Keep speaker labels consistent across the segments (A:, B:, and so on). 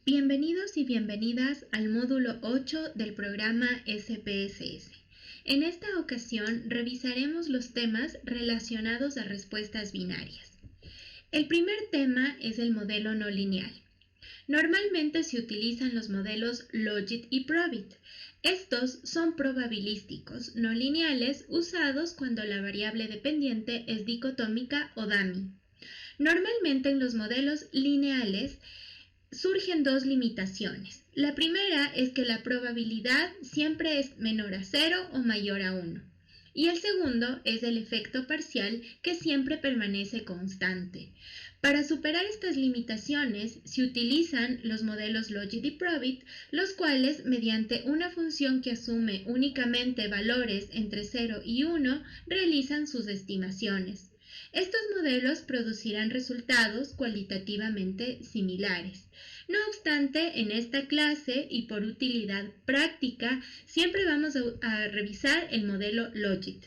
A: Bienvenidos y bienvenidas al módulo 8 del programa SPSS. En esta ocasión revisaremos los temas relacionados a respuestas binarias. El primer tema es el modelo no lineal. Normalmente se utilizan los modelos Logit y Probit. Estos son probabilísticos no lineales usados cuando la variable dependiente es dicotómica o dummy. Normalmente en los modelos lineales surgen dos limitaciones. La primera es que la probabilidad siempre es menor a 0 o mayor a 1. Y el segundo es el efecto parcial que siempre permanece constante. Para superar estas limitaciones se utilizan los modelos Logit y Probit, los cuales mediante una función que asume únicamente valores entre 0 y 1 realizan sus estimaciones. Estos modelos producirán resultados cualitativamente similares. No obstante, en esta clase y por utilidad práctica, siempre vamos a revisar el modelo Logit.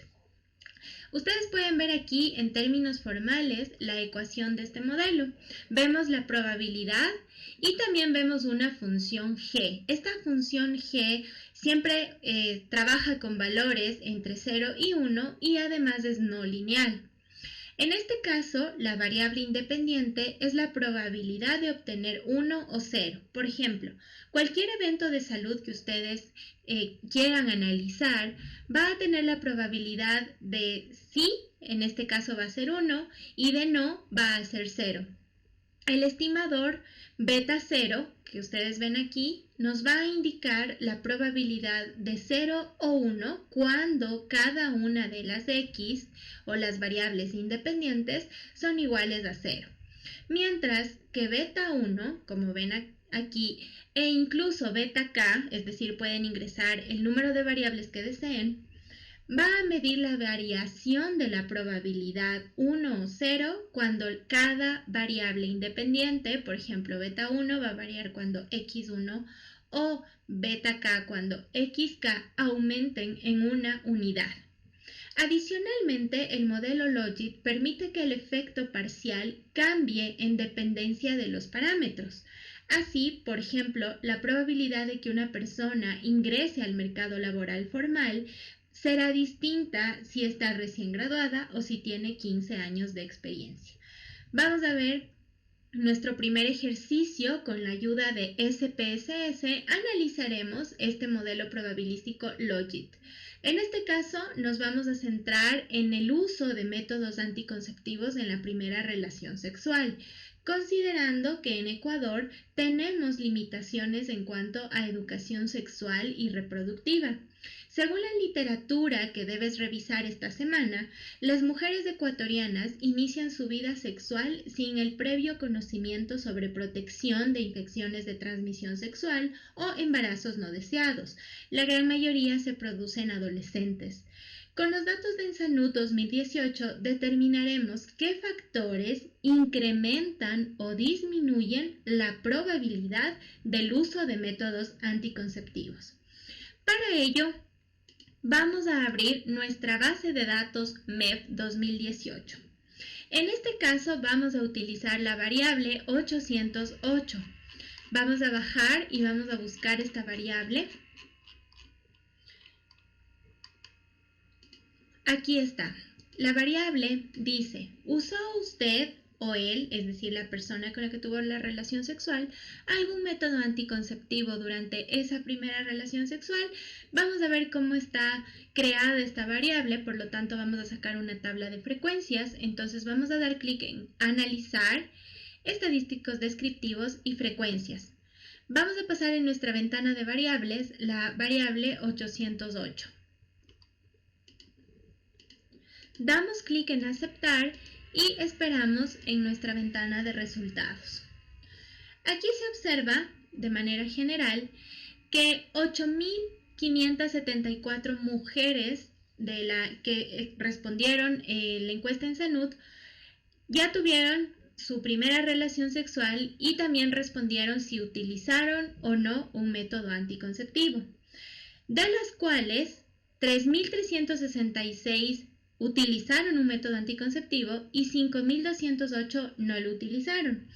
A: Ustedes pueden ver aquí en términos formales la ecuación de este modelo. Vemos la probabilidad y también vemos una función g. Esta función g siempre trabaja con valores entre 0 y 1 y además es no lineal. En este caso, la variable independiente es la probabilidad de obtener 1 o 0. Por ejemplo, cualquier evento de salud que ustedes quieran analizar va a tener la probabilidad de sí, en este caso va a ser 1, y de no va a ser 0. El estimador beta 0, que ustedes ven aquí, nos va a indicar la probabilidad de 0 o 1 cuando cada una de las x o las variables independientes son iguales a 0. Mientras que beta 1, como ven aquí, e incluso beta k, es decir, pueden ingresar el número de variables que deseen, va a medir la variación de la probabilidad 1 o 0 cuando cada variable independiente, por ejemplo beta 1 va a variar cuando x1 o beta k cuando xk aumenten en una unidad. Adicionalmente, el modelo Logit permite que el efecto parcial cambie en dependencia de los parámetros. Así, por ejemplo, la probabilidad de que una persona ingrese al mercado laboral formal será distinta si está recién graduada o si tiene 15 años de experiencia. Vamos a ver nuestro primer ejercicio con la ayuda de SPSS. Analizaremos este modelo probabilístico Logit. En este caso nos vamos a centrar en el uso de métodos anticonceptivos en la primera relación sexual, considerando que en Ecuador tenemos limitaciones en cuanto a educación sexual y reproductiva. Según la literatura que debes revisar esta semana, las mujeres ecuatorianas inician su vida sexual sin el previo conocimiento sobre protección de infecciones de transmisión sexual o embarazos no deseados. La gran mayoría se producen adolescentes. Con los datos de Ensanud 2018 determinaremos qué factores incrementan o disminuyen la probabilidad del uso de métodos anticonceptivos. Para ello, vamos a abrir nuestra base de datos MEP 2018. En este caso vamos a utilizar la variable 808. Vamos a bajar y vamos a buscar esta variable. Aquí está. La variable dice, ¿usó usted o él, es decir, la persona con la que tuvo la relación sexual, algún método anticonceptivo durante esa primera relación sexual? Vamos a ver cómo está creada esta variable, por lo tanto vamos a sacar una tabla de frecuencias. Entonces vamos a dar clic en Analizar, Estadísticos Descriptivos y Frecuencias. Vamos a pasar en nuestra ventana de variables la variable 808. Damos clic en Aceptar y esperamos en nuestra ventana de resultados. Aquí se observa, de manera general, que 8.574 mujeres de la que respondieron la encuesta en Ensanud ya tuvieron su primera relación sexual y también respondieron si utilizaron o no un método anticonceptivo, de las cuales 3.366 utilizaron un método anticonceptivo y 5.208 no lo utilizaron.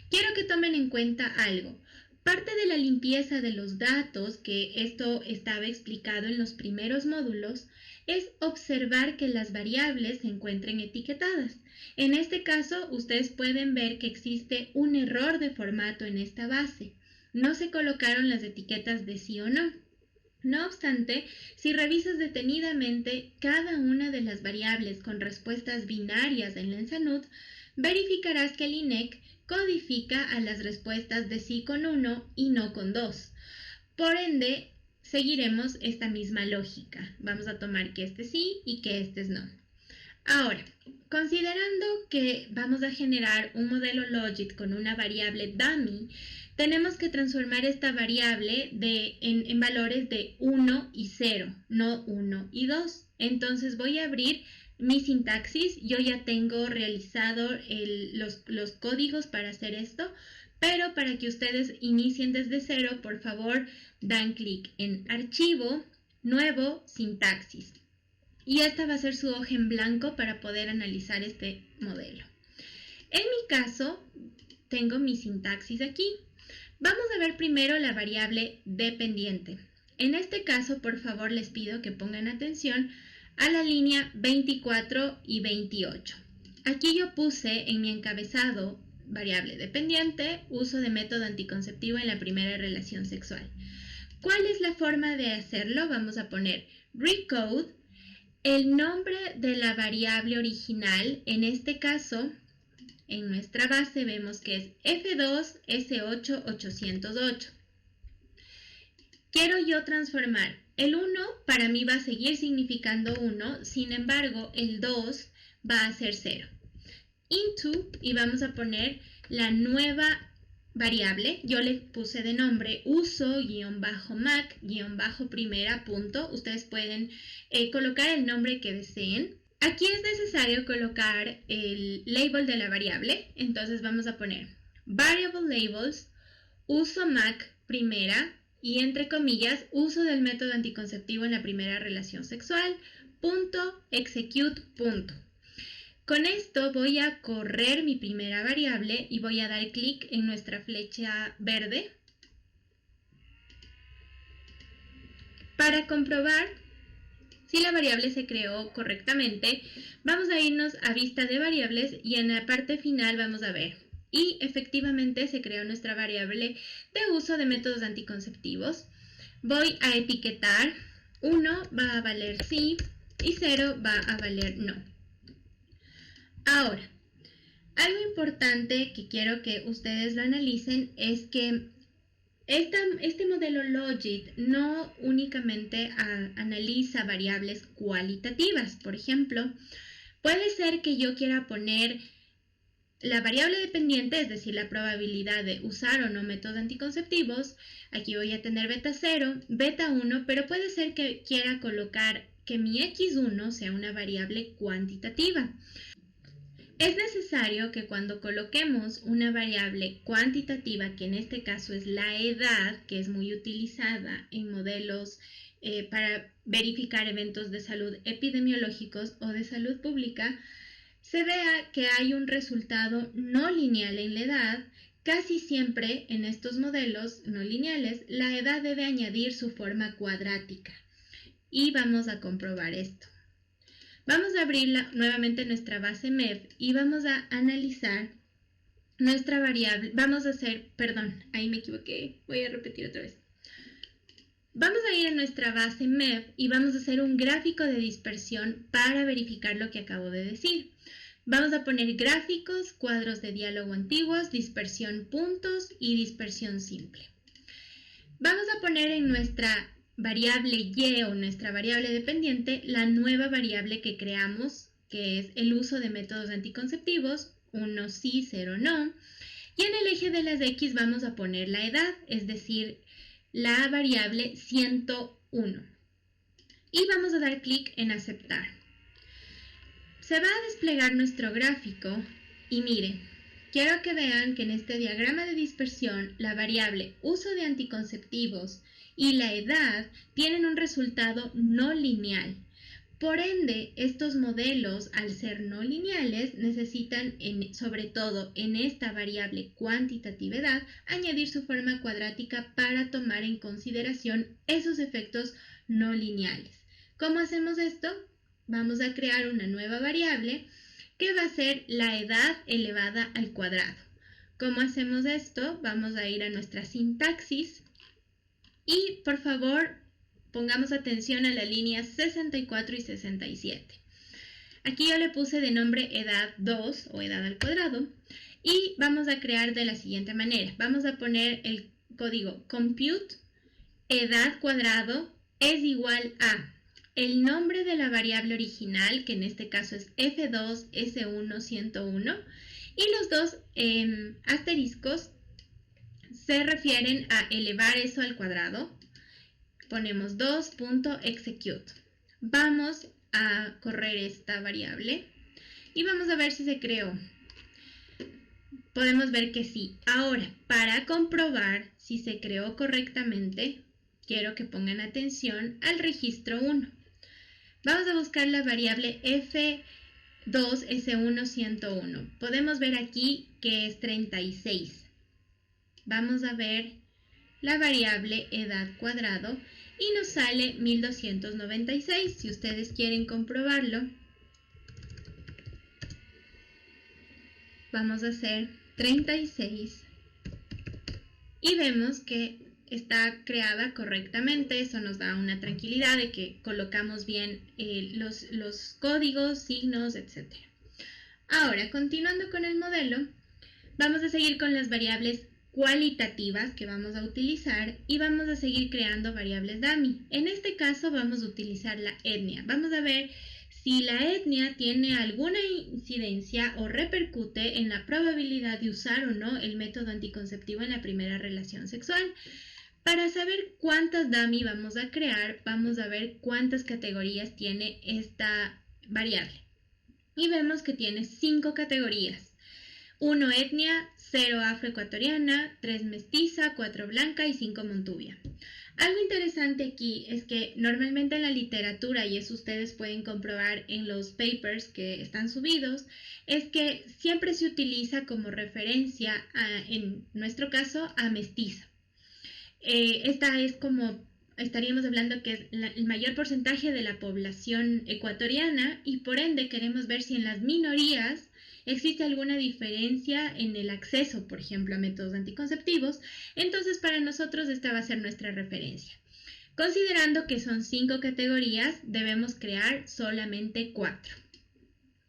A: Quiero que tomen en cuenta algo. Parte de la limpieza de los datos, que esto estaba explicado en los primeros módulos, es observar que las variables se encuentren etiquetadas. En este caso, ustedes pueden ver que existe un error de formato en esta base. No se colocaron las etiquetas de sí o no. No obstante, si revisas detenidamente cada una de las variables con respuestas binarias en la ENSANUD, verificarás que el INEC codifica a las respuestas de sí con 1 y no con 2. Por ende, seguiremos esta misma lógica. Vamos a tomar que este sí y que este es no. Ahora, considerando que vamos a generar un modelo logit con una variable dummy, tenemos que transformar esta variable en valores de 1 y 0, no 1 y 2. Entonces voy a abrir mi sintaxis. Yo ya tengo realizado los códigos para hacer esto, pero para que ustedes inicien desde cero, por favor, dan clic en Archivo, Nuevo, Sintaxis. Y esta va a ser su hoja en blanco para poder analizar este modelo. En mi caso, tengo mi sintaxis aquí. Vamos a ver primero la variable dependiente. En este caso, por favor, les pido que pongan atención a la línea 24 y 28. Aquí yo puse en mi encabezado variable dependiente, uso de método anticonceptivo en la primera relación sexual. ¿Cuál es la forma de hacerlo? Vamos a poner recode, el nombre de la variable original. En este caso, en nuestra base vemos que es F2S8-808. Quiero yo transformar el 1, para mí va a seguir significando 1, sin embargo el 2 va a ser 0. Into, y vamos a poner la nueva variable. Yo le puse de nombre uso-mac-primera punto. Ustedes pueden colocar el nombre que deseen. Aquí es necesario colocar el label de la variable. Entonces vamos a poner variable labels, uso mac primera y entre comillas uso del método anticonceptivo en la primera relación sexual, punto, execute, punto. Con esto voy a correr mi primera variable y voy a dar clic en nuestra flecha verde para comprobar si la variable se creó correctamente. Vamos a irnos a vista de variables y en la parte final vamos a ver. Y efectivamente se creó nuestra variable de uso de métodos anticonceptivos. Voy a etiquetar 1 va a valer sí y 0 va a valer no. Ahora, algo importante que quiero que ustedes lo analicen es que este modelo logit no únicamente analiza variables cualitativas. Por ejemplo, puede ser que yo quiera poner la variable dependiente, es decir, la probabilidad de usar o no métodos anticonceptivos. Aquí voy a tener beta 0, beta 1, pero puede ser que quiera colocar que mi x1 sea una variable cuantitativa. Es necesario que cuando coloquemos una variable cuantitativa, que en este caso es la edad, que es muy utilizada en modelos para verificar eventos de salud epidemiológicos o de salud pública, se vea que hay un resultado no lineal en la edad. Casi siempre en estos modelos no lineales, la edad debe añadir su forma cuadrática. Y vamos a comprobar esto. Vamos a abrir nuevamente nuestra base MEP y vamos a analizar nuestra variable. Vamos a hacer, perdón, ahí me equivoqué, voy a repetir otra vez. Vamos a ir a nuestra base MEP y vamos a hacer un gráfico de dispersión para verificar lo que acabo de decir. Vamos a poner gráficos, cuadros de diálogo antiguos, dispersión puntos y dispersión simple. Vamos a poner en nuestra variable y o nuestra variable dependiente la nueva variable que creamos, que es el uso de métodos anticonceptivos, 1 sí, 0 no. Y en el eje de las X vamos a poner la edad, es decir, la variable 101. Y vamos a dar clic en aceptar. Se va a desplegar nuestro gráfico y miren, quiero que vean que en este diagrama de dispersión la variable uso de anticonceptivos y la edad tienen un resultado no lineal. Por ende, estos modelos, al ser no lineales, necesitan, sobre todo en esta variable cuantitatividad, añadir su forma cuadrática para tomar en consideración esos efectos no lineales. ¿Cómo hacemos esto? Vamos a crear una nueva variable que va a ser la edad elevada al cuadrado. ¿Cómo hacemos esto? Vamos a ir a nuestra sintaxis y, por favor, pongamos atención a las líneas 64 y 67. Aquí yo le puse de nombre edad 2 o edad al cuadrado y vamos a crear de la siguiente manera. Vamos a poner el código compute edad cuadrado es igual a el nombre de la variable original, que en este caso es F2 S1 101, y los dos asteriscos se refieren a elevar eso al cuadrado. Ponemos 2.execute. Vamos a correr esta variable y vamos a ver si se creó. Podemos ver que sí. Ahora, para comprobar si se creó correctamente, quiero que pongan atención al registro 1. Vamos a buscar la variable F2S1 101. Podemos ver aquí que es 36. Vamos a ver la variable edad cuadrado y nos sale 1296. Si ustedes quieren comprobarlo, vamos a hacer 36 y vemos que está creada correctamente. Eso nos da una tranquilidad de que colocamos bien los códigos, signos, etc. Ahora, continuando con el modelo, vamos a seguir con las variables cualitativas que vamos a utilizar y vamos a seguir creando variables dummy. En este caso vamos a utilizar la etnia. Vamos a ver si la etnia tiene alguna incidencia o repercute en la probabilidad de usar o no el método anticonceptivo en la primera relación sexual. Para saber cuántas dummy vamos a crear, vamos a ver cuántas categorías tiene esta variable. Y vemos que tiene 5 categorías. 1 etnia, 0 afroecuatoriana, 3 mestiza, 4 blanca y 5 montubia. Algo interesante aquí es que normalmente en la literatura, y eso ustedes pueden comprobar en los papers que están subidos, es que siempre se utiliza como referencia, en nuestro caso, a mestiza. Esta es como, estaríamos hablando que es el mayor porcentaje de la población ecuatoriana y por ende queremos ver si en las minorías existe alguna diferencia en el acceso, por ejemplo, a métodos anticonceptivos. Entonces, para nosotros esta va a ser nuestra referencia. Considerando que son 5 categorías, debemos crear solamente 4.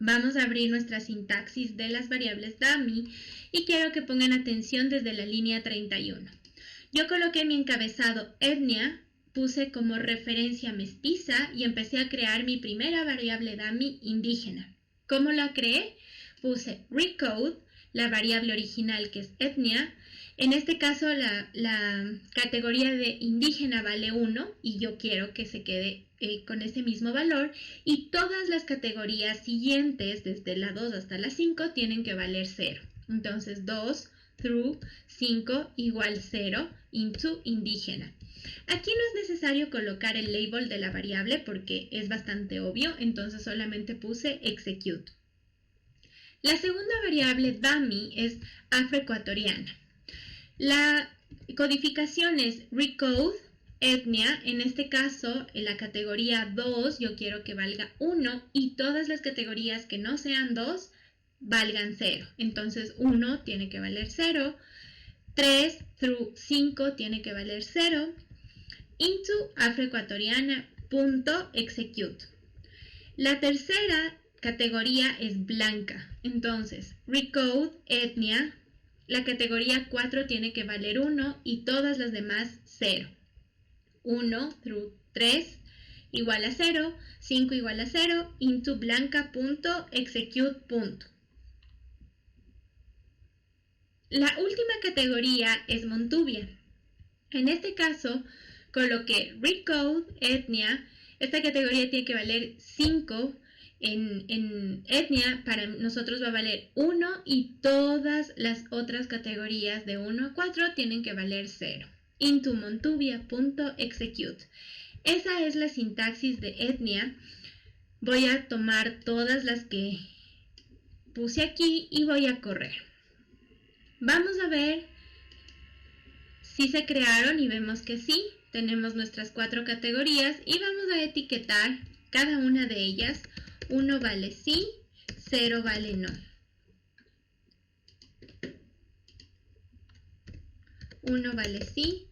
A: Vamos a abrir nuestra sintaxis de las variables dummy y quiero que pongan atención desde la línea 31. Yo coloqué mi encabezado etnia, puse como referencia mestiza y empecé a crear mi primera variable dummy indígena. ¿Cómo la creé? Puse recode, la variable original que es etnia. En este caso la categoría de indígena vale 1 y yo quiero que se quede con ese mismo valor. Y todas las categorías siguientes, desde la 2 hasta la 5, tienen que valer 0. Entonces 2 through 5 igual 0 into indígena. Aquí no es necesario colocar el label de la variable porque es bastante obvio, entonces solamente puse execute. La segunda variable dummy es afroecuatoriana. La codificación es recode, etnia, en este caso en la categoría 2 yo quiero que valga 1 y todas las categorías que no sean 2 valgan 0. Entonces 1 tiene que valer 0, 3 through 5 tiene que valer 0, into afroecuatoriana.execute. La tercera categoría es blanca. Entonces, recode, etnia, la categoría 4 tiene que valer 1 y todas las demás 0. 1 through 3 igual a 0, 5 igual a 0, into blanca.execute. La última categoría es montubia. En este caso, coloqué recode, etnia. Esta categoría tiene que valer 5. En etnia para nosotros va a valer 1 y todas las otras categorías de 1 a 4 tienen que valer 0. Into montubia.execute. Esa es la sintaxis de etnia. Voy a tomar todas las que puse aquí y voy a correr. Vamos a ver si se crearon y vemos que sí. Tenemos nuestras 4 categorías y vamos a etiquetar cada una de ellas. 1 vale sí, 0 vale no. 1 vale sí,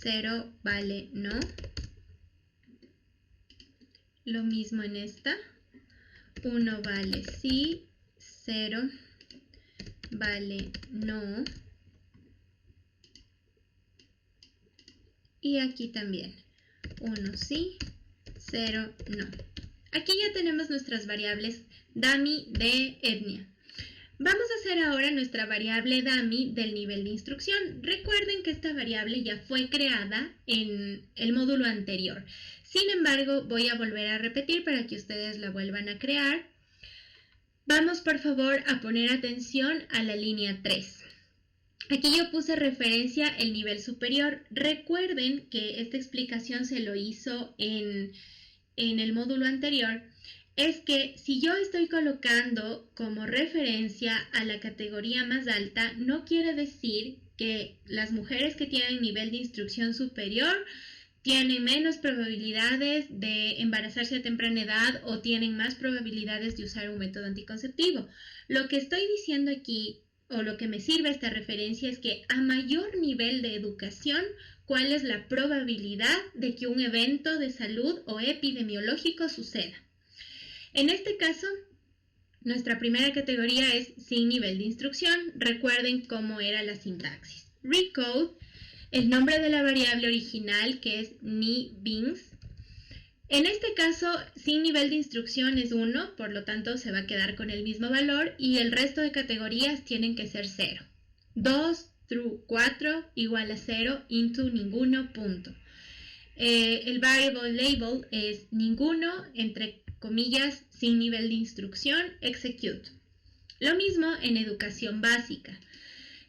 A: 0 vale no. Lo mismo en esta. 1 vale sí, 0 vale no. Y aquí también. 1 sí, 0 no. Aquí ya tenemos nuestras variables dummy de etnia. Vamos a hacer ahora nuestra variable dummy del nivel de instrucción. Recuerden que esta variable ya fue creada en el módulo anterior. Sin embargo, voy a volver a repetir para que ustedes la vuelvan a crear. Vamos por favor a poner atención a la línea 3. Aquí yo puse referencia el nivel superior. Recuerden que esta explicación se lo hizo en el módulo anterior. Es que si yo estoy colocando como referencia a la categoría más alta, no quiere decir que las mujeres que tienen nivel de instrucción superior tienen menos probabilidades de embarazarse a temprana edad o tienen más probabilidades de usar un método anticonceptivo. Lo que estoy diciendo aquí, o lo que me sirve esta referencia, es que a mayor nivel de educación, ¿cuál es la probabilidad de que un evento de salud o epidemiológico suceda? En este caso, nuestra primera categoría es sin nivel de instrucción. Recuerden cómo era la sintaxis. Recode, el nombre de la variable original, que es ni_beans. En este caso, sin nivel de instrucción es 1, por lo tanto se va a quedar con el mismo valor y el resto de categorías tienen que ser 0. 2, through 4 igual a 0, into ninguno, punto. El variable label es ninguno, entre comillas, sin nivel de instrucción, execute. Lo mismo en educación básica.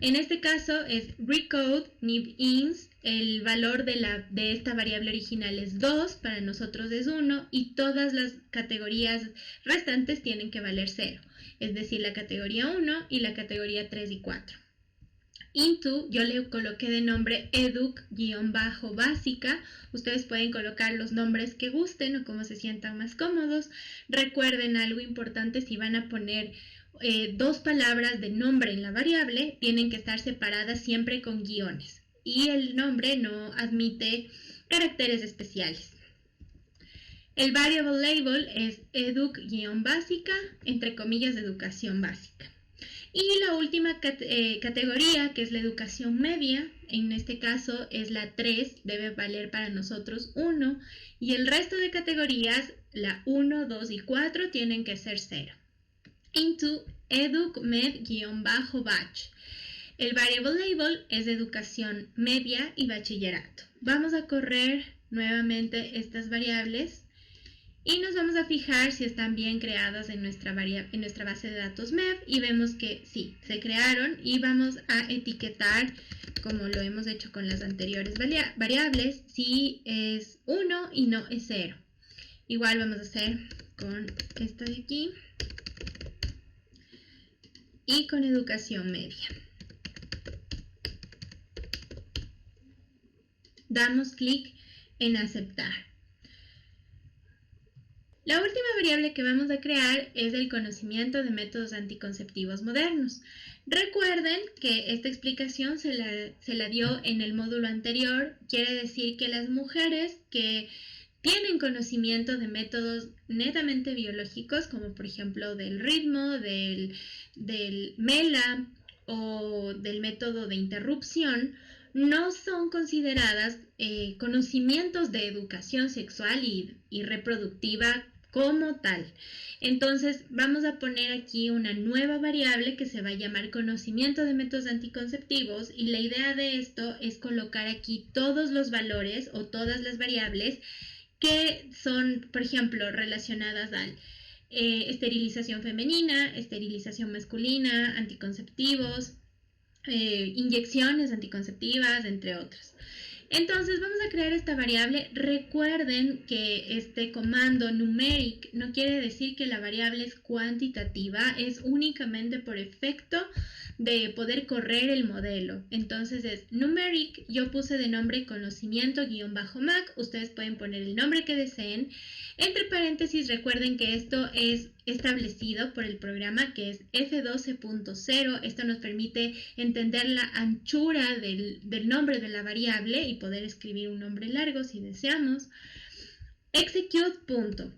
A: En este caso es recode nib_ins, el valor de esta variable original es 2, para nosotros es 1 y todas las categorías restantes tienen que valer 0, es decir, la categoría 1 y la categoría 3 y 4. Into, yo le coloqué de nombre educ_básica. Ustedes pueden colocar los nombres que gusten o como se sientan más cómodos. Recuerden algo importante, si van a poner 2 palabras de nombre en la variable, tienen que estar separadas siempre con guiones. Y el nombre no admite caracteres especiales. El variable label es educ_básica, entre comillas, de educación básica. Y la última categoría, que es la educación media, en este caso es la 3, debe valer para nosotros 1, y el resto de categorías, la 1, 2 y 4, tienen que ser 0. Into educ_med_batch. El variable label es de educación media y bachillerato. Vamos a correr nuevamente estas variables y nos vamos a fijar si están bien creadas en nuestra base de datos MEV y vemos que sí, se crearon y vamos a etiquetar, como lo hemos hecho con las anteriores variables, si es 1 y no es 0. Igual vamos a hacer con esta de aquí y con educación media. Damos clic en aceptar. La última variable que vamos a crear es el conocimiento de métodos anticonceptivos modernos. Recuerden que esta explicación se la dio en el módulo anterior. Quiere decir que las mujeres que tienen conocimiento de métodos netamente biológicos, como por ejemplo del ritmo, del MELA o del método de interrupción, no son consideradas conocimientos de educación sexual y reproductiva como tal. Entonces vamos a poner aquí una nueva variable que se va a llamar conocimiento de métodos anticonceptivos y la idea de esto es colocar aquí todos los valores o todas las variables que son, por ejemplo, relacionadas al esterilización femenina, esterilización masculina, anticonceptivos, inyecciones anticonceptivas, entre otros. Entonces vamos a crear esta variable. Recuerden que este comando numeric no quiere decir que la variable es cuantitativa, es únicamente por efecto de poder correr el modelo. Entonces es numeric, yo puse de nombre conocimiento-mac, ustedes pueden poner el nombre que deseen. Entre paréntesis, recuerden que esto es establecido por el programa, que es F12.0. Esto nos permite entender la anchura del nombre de la variable y poder escribir un nombre largo si deseamos. Execute.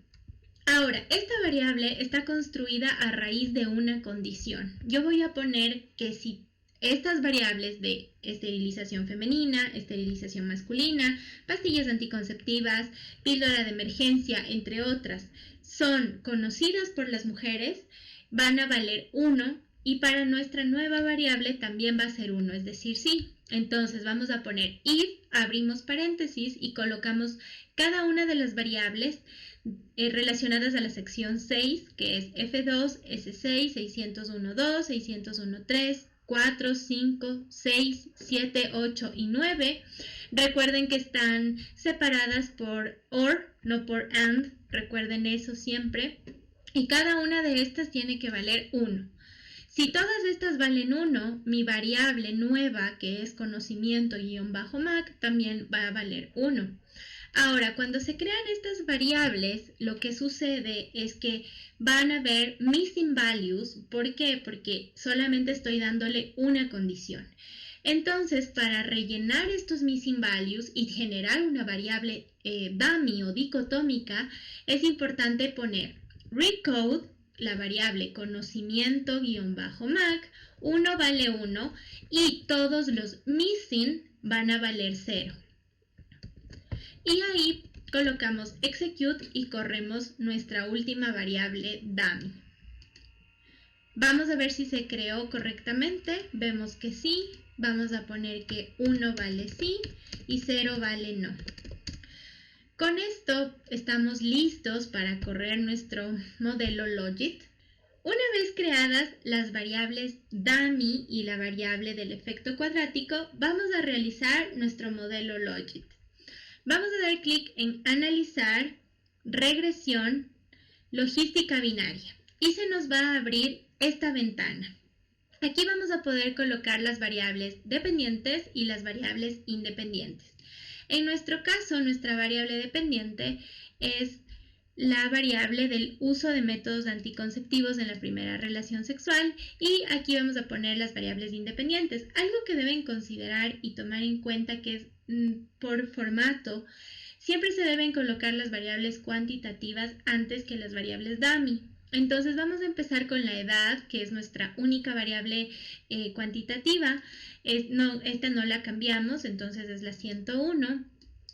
A: Ahora, esta variable está construida a raíz de una condición. Yo voy a poner que si estas variables de esterilización femenina, esterilización masculina, pastillas anticonceptivas, píldora de emergencia, entre otras, son conocidas por las mujeres, van a valer 1 y para nuestra nueva variable también va a ser 1, es decir, sí. Entonces vamos a poner if, abrimos paréntesis y colocamos cada una de las variables relacionadas a la sección 6, que es F2, S6, 601.2, 601.3, 4, 5, 6, 7, 8 y 9. Recuerden que están separadas por OR, no por AND. Recuerden eso siempre. Y cada una de estas tiene que valer 1. Si todas estas valen 1, mi variable nueva, que es conocimiento-mac, también va a valer 1. Ahora, cuando se crean estas variables, lo que sucede es que van a haber missing values. ¿Por qué? Porque solamente estoy dándole una condición. Entonces, para rellenar estos missing values y generar una variable dummy o dicotómica, es importante poner recode, la variable conocimiento-mac, 1 vale 1 y todos los missing van a valer 0. Y ahí colocamos execute y corremos nuestra última variable dummy. Vamos a ver si se creó correctamente. Vemos que sí. Vamos a poner que 1 vale sí y 0 vale no. Con esto estamos listos para correr nuestro modelo Logit. Una vez creadas las variables dummy y la variable del efecto cuadrático, vamos a realizar nuestro modelo Logit. Vamos a dar clic en analizar, regresión, logística binaria y se nos va a abrir esta ventana. Aquí vamos a poder colocar las variables dependientes y las variables independientes. En nuestro caso, nuestra variable dependiente es la variable del uso de métodos anticonceptivos en la primera relación sexual y aquí vamos a poner las variables independientes. Algo que deben considerar y tomar en cuenta que es por formato, siempre se deben colocar las variables cuantitativas antes que las variables dummy. Entonces vamos a empezar con la edad, que es nuestra única variable cuantitativa. Esta no la cambiamos, entonces es la 101.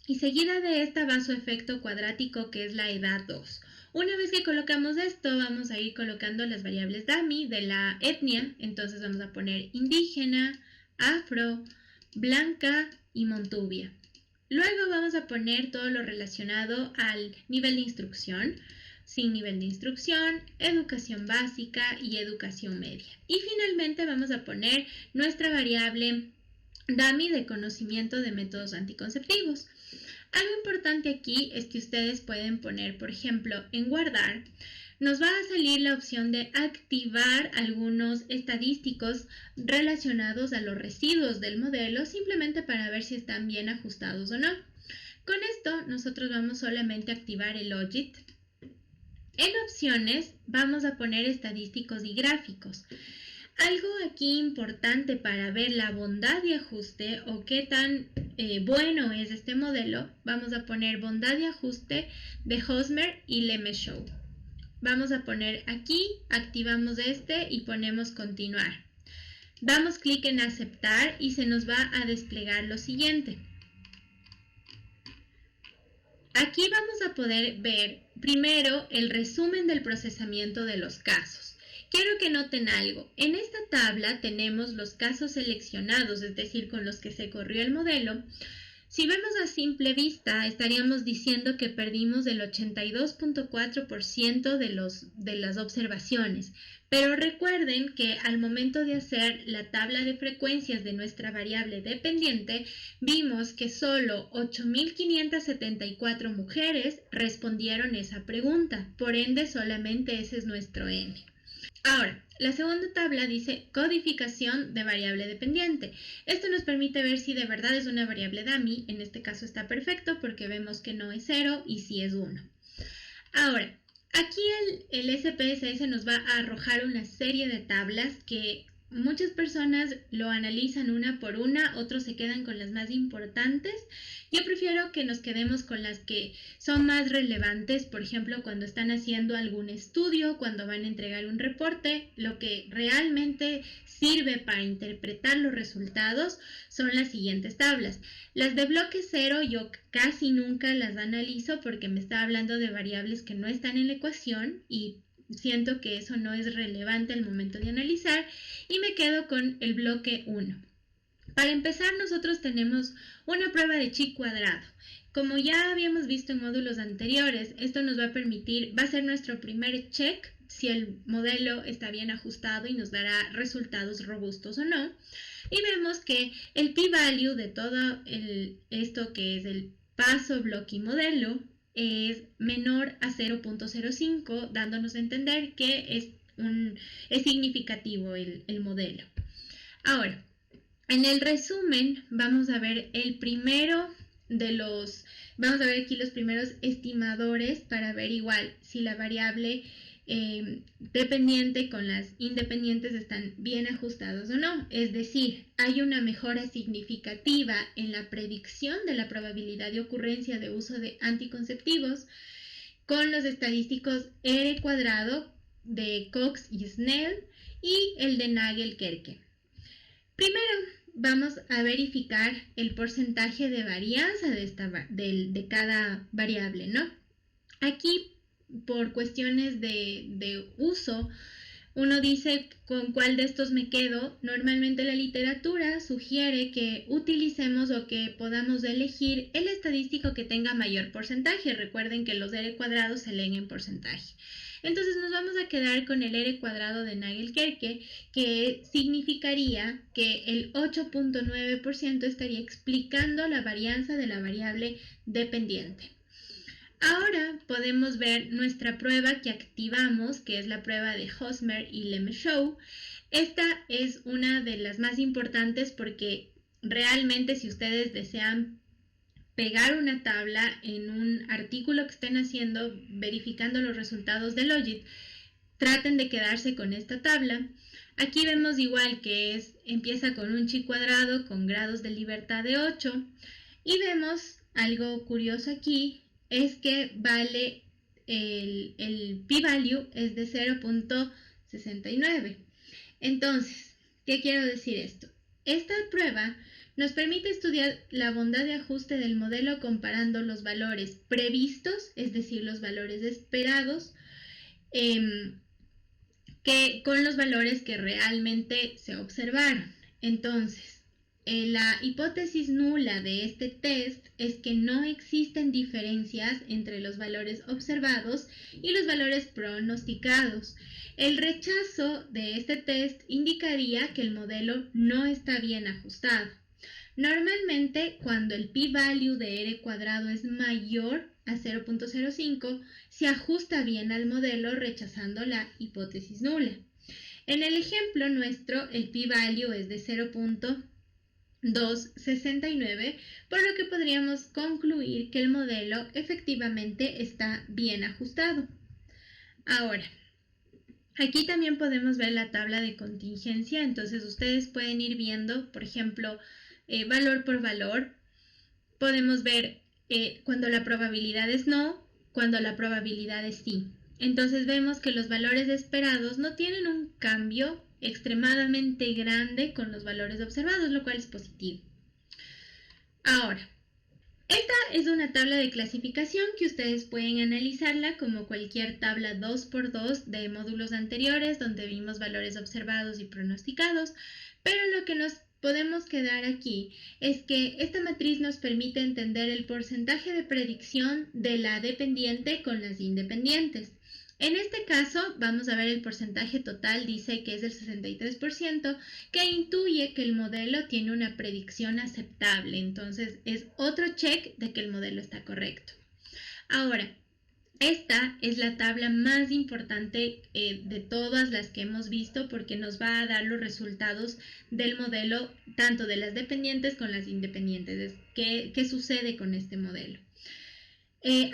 A: Y seguida de esta va su efecto cuadrático, que es la edad 2. Una vez que colocamos esto, vamos a ir colocando las variables dummy de la etnia. Entonces vamos a poner indígena, afro, blanca y montubia. Luego vamos a poner todo lo relacionado al nivel de instrucción, sin nivel de instrucción, educación básica y educación media. Y finalmente vamos a poner nuestra variable dummy de conocimiento de métodos anticonceptivos. Algo importante aquí es que ustedes pueden poner, por ejemplo, en guardar, nos va a salir la opción de activar algunos estadísticos relacionados a los residuos del modelo, simplemente para ver si están bien ajustados o no. Con esto, nosotros vamos solamente a activar el Logit. En opciones, vamos a poner estadísticos y gráficos. Algo aquí importante para ver la bondad de ajuste o qué tan bueno es este modelo, vamos a poner bondad de ajuste de Hosmer y Lemeshow. Vamos a poner aquí, activamos este y ponemos continuar. Damos clic en aceptar y se nos va a desplegar lo siguiente. Aquí vamos a poder ver primero el resumen del procesamiento de los casos. Quiero que noten algo. En esta tabla tenemos los casos seleccionados, es decir, con los que se corrió el modelo, Si vemos a simple vista, estaríamos diciendo que perdimos el 82.4% de las observaciones, pero recuerden que al momento de hacer la tabla de frecuencias de nuestra variable dependiente, vimos que solo 8.574 mujeres respondieron esa pregunta, por ende solamente ese es nuestro n. Ahora, la segunda tabla dice codificación de variable dependiente. Esto nos permite ver si de verdad es una variable dummy. En este caso está perfecto porque vemos que no es 0 y sí es 1. Ahora, aquí el SPSS nos va a arrojar una serie de tablas que muchas personas lo analizan una por una, otros se quedan con las más importantes. Yo prefiero que nos quedemos con las que son más relevantes, por ejemplo, cuando están haciendo algún estudio, cuando van a entregar un reporte, lo que realmente sirve para interpretar los resultados son las siguientes tablas. Las de bloque 0 yo casi nunca las analizo porque me está hablando de variables que no están en la ecuación y siento que eso no es relevante al momento de analizar y me quedo con el bloque 1. Para empezar, nosotros tenemos una prueba de chi cuadrado. Como ya habíamos visto en módulos anteriores, esto nos va a permitir, va a ser nuestro primer check si el modelo está bien ajustado y nos dará resultados robustos o no. Y vemos que el p-value de todo esto que es el paso, bloque y modelo es menor a 0.05, dándonos a entender que es significativo el modelo. Ahora, en el resumen vamos a ver vamos a ver aquí los primeros estimadores para ver igual si la variable dependiente con las independientes están bien ajustados o no. Es decir, hay una mejora significativa en la predicción de la probabilidad de ocurrencia de uso de anticonceptivos con los estadísticos R cuadrado de Cox y Snell y el de Nagel-Kerke. Primero, vamos a verificar el porcentaje de varianza de cada variable, ¿no? Aquí, por cuestiones de uso, uno dice con cuál de estos me quedo. Normalmente la literatura sugiere que utilicemos o que podamos elegir el estadístico que tenga mayor porcentaje. Recuerden que los R cuadrados se leen en porcentaje. Entonces nos vamos a quedar con el R cuadrado de Nagel-Kerke, que significaría que el 8.9% estaría explicando la varianza de la variable dependiente. Ahora podemos ver nuestra prueba que activamos, que es la prueba de Hosmer y Lemeshow. Esta es una de las más importantes porque realmente si ustedes desean pegar una tabla en un artículo que estén haciendo, verificando los resultados de Logit, traten de quedarse con esta tabla. Aquí vemos igual que empieza con un chi cuadrado con grados de libertad de 8 y vemos algo curioso aquí, es que vale el p-value es de 0.69. Entonces, ¿qué quiero decir esto? Esta prueba nos permite estudiar la bondad de ajuste del modelo comparando los valores previstos, es decir, los valores esperados, con los valores que realmente se observaron. Entonces, la hipótesis nula de este test es que no existen diferencias entre los valores observados y los valores pronosticados. El rechazo de este test indicaría que el modelo no está bien ajustado. Normalmente, cuando el p-value de R cuadrado es mayor a 0.05, se ajusta bien al modelo rechazando la hipótesis nula. En el ejemplo nuestro, el p-value es de 0.269, por lo que podríamos concluir que el modelo efectivamente está bien ajustado. Ahora, aquí también podemos ver la tabla de contingencia, entonces ustedes pueden ir viendo, por ejemplo, valor por valor. Podemos ver cuando la probabilidad es no, cuando la probabilidad es sí. Entonces vemos que los valores esperados no tienen un cambio extremadamente grande con los valores observados, lo cual es positivo. Ahora, esta es una tabla de clasificación que ustedes pueden analizarla como cualquier tabla 2x2 de módulos anteriores donde vimos valores observados y pronosticados, pero lo que nos podemos quedar aquí es que esta matriz nos permite entender el porcentaje de predicción de la dependiente con las independientes. En este caso, vamos a ver el porcentaje total, dice que es del 63%, que intuye que el modelo tiene una predicción aceptable. Entonces, es otro check de que el modelo está correcto. Ahora, esta es la tabla más importante de todas las que hemos visto porque nos va a dar los resultados del modelo, tanto de las dependientes con las independientes. ¿Qué sucede con este modelo?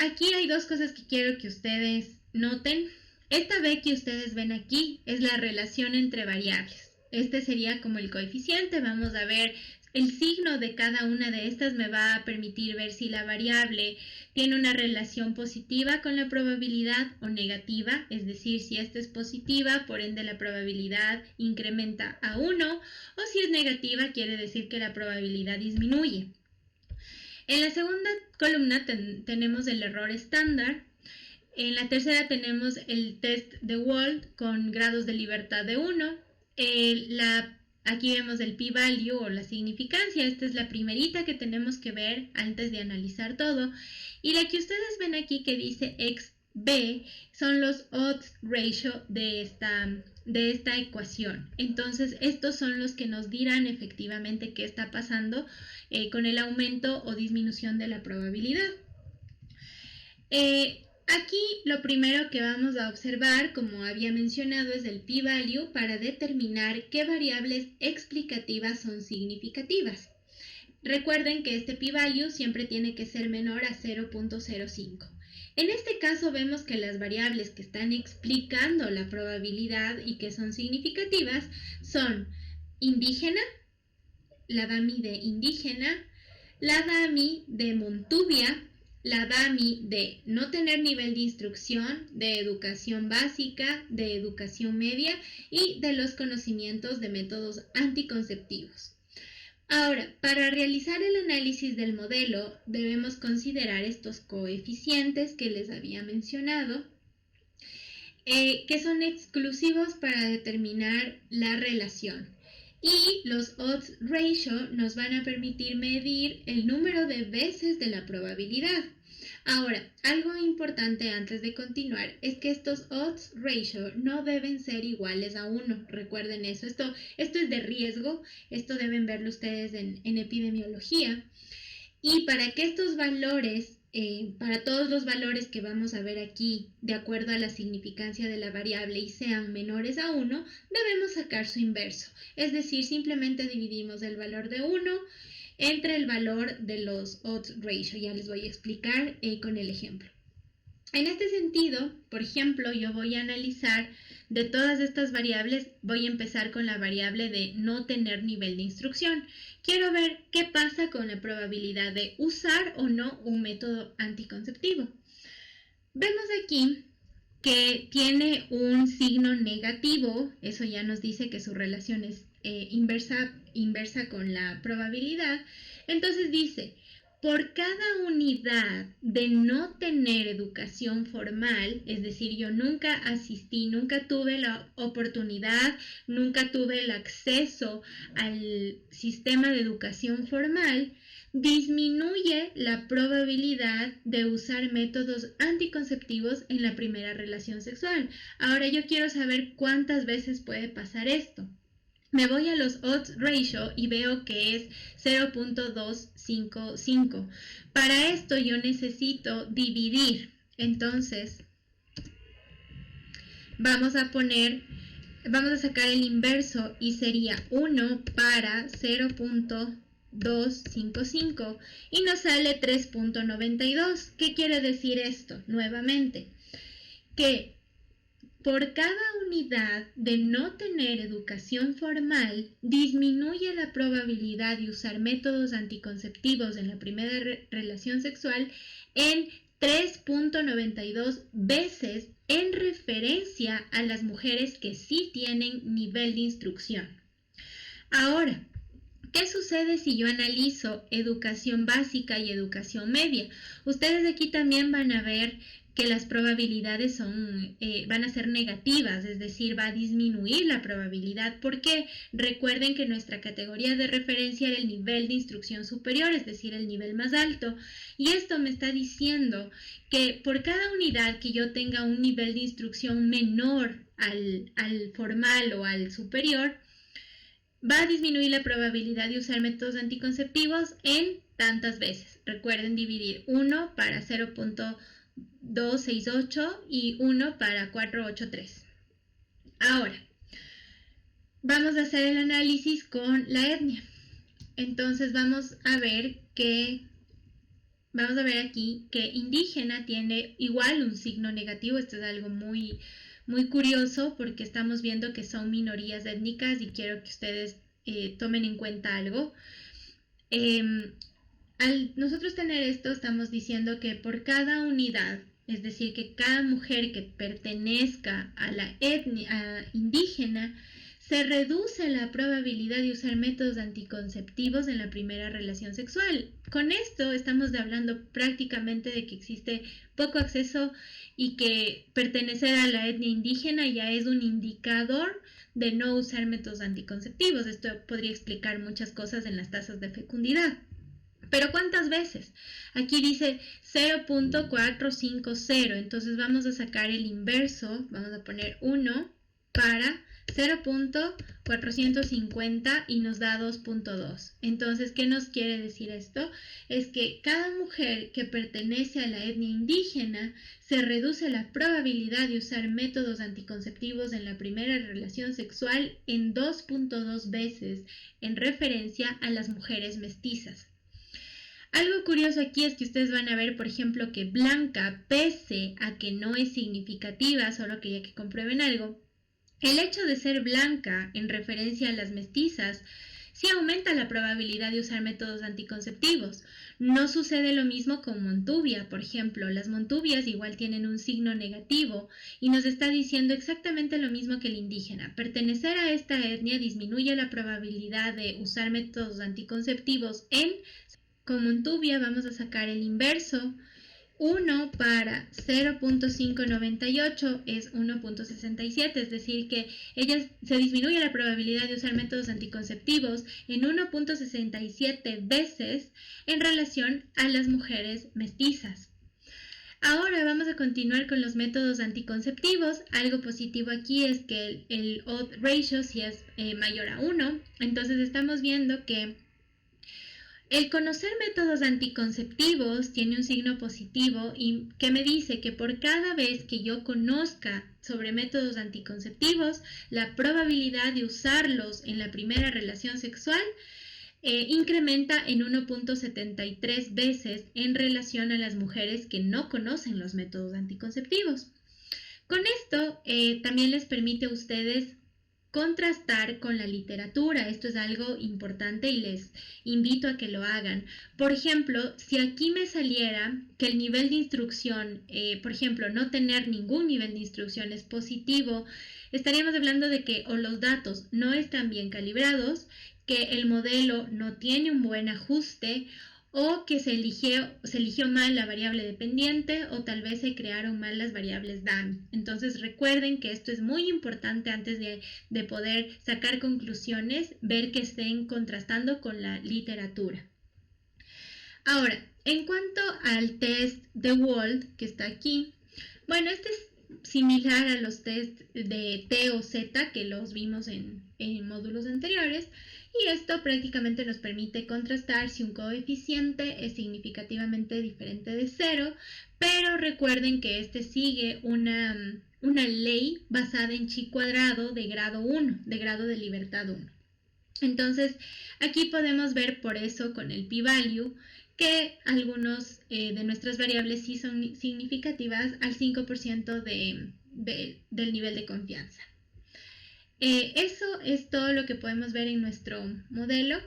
A: Aquí hay dos cosas que quiero que ustedes noten. Esta B que ustedes ven aquí es la relación entre variables. Este sería como el coeficiente. Vamos a ver el signo de cada una de estas me va a permitir ver si la variable tiene una relación positiva con la probabilidad o negativa, es decir, si esta es positiva, por ende la probabilidad incrementa a 1, o si es negativa, quiere decir que la probabilidad disminuye. En la segunda columna tenemos el error estándar. En la tercera tenemos el test de Wald con grados de libertad de 1. Aquí vemos el p-value o la significancia. Esta es la primerita que tenemos que ver antes de analizar todo. Y la que ustedes ven aquí que dice XB son los odds ratio de esta ecuación. Entonces, estos son los que nos dirán efectivamente qué está pasando con el aumento o disminución de la probabilidad. Aquí lo primero que vamos a observar, como había mencionado, es el p-value para determinar qué variables explicativas son significativas. Recuerden que este p-value siempre tiene que ser menor a 0.05. En este caso vemos que las variables que están explicando la probabilidad y que son significativas son indígena, la DAMI de indígena, la DAMI de Montubia, la DAMI de no tener nivel de instrucción, de educación básica, de educación media y de los conocimientos de métodos anticonceptivos. Ahora, para realizar el análisis del modelo debemos considerar estos coeficientes que les había mencionado, que son exclusivos para determinar la relación. Y los odds ratio nos van a permitir medir el número de veces de la probabilidad. Ahora, algo importante antes de continuar es que estos odds ratio no deben ser iguales a 1. Recuerden eso. Esto es de riesgo. Esto deben verlo ustedes en epidemiología. Y para que estos valores, para todos los valores que vamos a ver aquí, de acuerdo a la significancia de la variable y sean menores a 1, debemos sacar su inverso. Es decir, simplemente dividimos el valor de 1 entre el valor de los odds ratio. Ya les voy a explicar con el ejemplo. En este sentido, por ejemplo, yo voy a analizar de todas estas variables, voy a empezar con la variable de no tener nivel de instrucción. Quiero ver qué pasa con la probabilidad de usar o no un método anticonceptivo. Vemos aquí que tiene un signo negativo, eso ya nos dice que su relación es inversa con la probabilidad. Entonces dice, por cada unidad de no tener educación formal, es decir, yo nunca asistí, nunca tuve la oportunidad, nunca tuve el acceso al sistema de educación formal, disminuye la probabilidad de usar métodos anticonceptivos en la primera relación sexual. Ahora yo quiero saber cuántas veces puede pasar esto. Me voy a los odds ratio y veo que es 0.255. Para esto yo necesito dividir. Entonces, vamos a sacar el inverso y sería 1 para 0.255 y nos sale 3.92. ¿Qué quiere decir esto? Nuevamente, que por cada unidad de no tener educación formal, disminuye la probabilidad de usar métodos anticonceptivos en la primera relación sexual en 3.92 veces en referencia a las mujeres que sí tienen nivel de instrucción. Ahora, ¿qué sucede si yo analizo educación básica y educación media? Ustedes aquí también van a ver que las probabilidades van a ser negativas, es decir, va a disminuir la probabilidad, porque recuerden que nuestra categoría de referencia era el nivel de instrucción superior, es decir, el nivel más alto, y esto me está diciendo que por cada unidad que yo tenga un nivel de instrucción menor al formal o al superior, va a disminuir la probabilidad de usar métodos anticonceptivos en tantas veces. Recuerden dividir 1 para 0.268 y 1 para 483. Ahora, vamos a hacer el análisis con la etnia. Entonces vamos a ver aquí que indígena tiene igual un signo negativo. Esto es algo muy curioso porque estamos viendo que son minorías étnicas y quiero que ustedes tomen en cuenta algo. Al nosotros tener esto, estamos diciendo que por cada unidad, es decir, que cada mujer que pertenezca a la etnia indígena, se reduce la probabilidad de usar métodos anticonceptivos en la primera relación sexual. Con esto estamos hablando prácticamente de que existe poco acceso y que pertenecer a la etnia indígena ya es un indicador de no usar métodos anticonceptivos. Esto podría explicar muchas cosas en las tasas de fecundidad. Pero ¿cuántas veces? Aquí dice 0.450, entonces vamos a sacar el inverso, vamos a poner 1 para 0.450 y nos da 2.2. Entonces, ¿qué nos quiere decir esto? Es que cada mujer que pertenece a la etnia indígena se reduce la probabilidad de usar métodos anticonceptivos en la primera relación sexual en 2.2 veces en referencia a las mujeres mestizas. Algo curioso aquí es que ustedes van a ver, por ejemplo, que blanca, pese a que no es significativa, solo quería que comprueben algo, el hecho de ser blanca en referencia a las mestizas sí aumenta la probabilidad de usar métodos anticonceptivos. No sucede lo mismo con Montuvia, por ejemplo. Las Montuvias igual tienen un signo negativo y nos está diciendo exactamente lo mismo que el indígena. Pertenecer a esta etnia disminuye la probabilidad de usar métodos anticonceptivos con Montuvia vamos a sacar el inverso. 1 para 0.598 es 1.67, es decir que se disminuye la probabilidad de usar métodos anticonceptivos en 1.67 veces en relación a las mujeres mestizas. Ahora vamos a continuar con los métodos anticonceptivos. Algo positivo aquí es que el odds ratio sí es mayor a 1, entonces estamos viendo que el conocer métodos anticonceptivos tiene un signo positivo y que me dice que por cada vez que yo conozca sobre métodos anticonceptivos, la probabilidad de usarlos en la primera relación sexual incrementa en 1.73 veces en relación a las mujeres que no conocen los métodos anticonceptivos. Con esto también les permite a ustedes contrastar con la literatura. Esto es algo importante y les invito a que lo hagan. Por ejemplo, si aquí me saliera que el nivel de instrucción, por ejemplo, no tener ningún nivel de instrucción es positivo, estaríamos hablando de que o los datos no están bien calibrados, que el modelo no tiene un buen ajuste, o que se eligió mal la variable dependiente o tal vez se crearon mal las variables dummy. Entonces recuerden que esto es muy importante antes de poder sacar conclusiones, ver que estén contrastando con la literatura. Ahora, en cuanto al test de Wald que está aquí, bueno, este es similar a los test de T o Z que los vimos en módulos anteriores. Y esto prácticamente nos permite contrastar si un coeficiente es significativamente diferente de 0, pero recuerden que este sigue una ley basada en chi cuadrado de grado 1, de grado de libertad 1. Entonces, aquí podemos ver por eso con el p-value que algunos de nuestras variables sí son significativas al 5% del nivel de confianza. Eso es todo lo que podemos ver en nuestro modelo.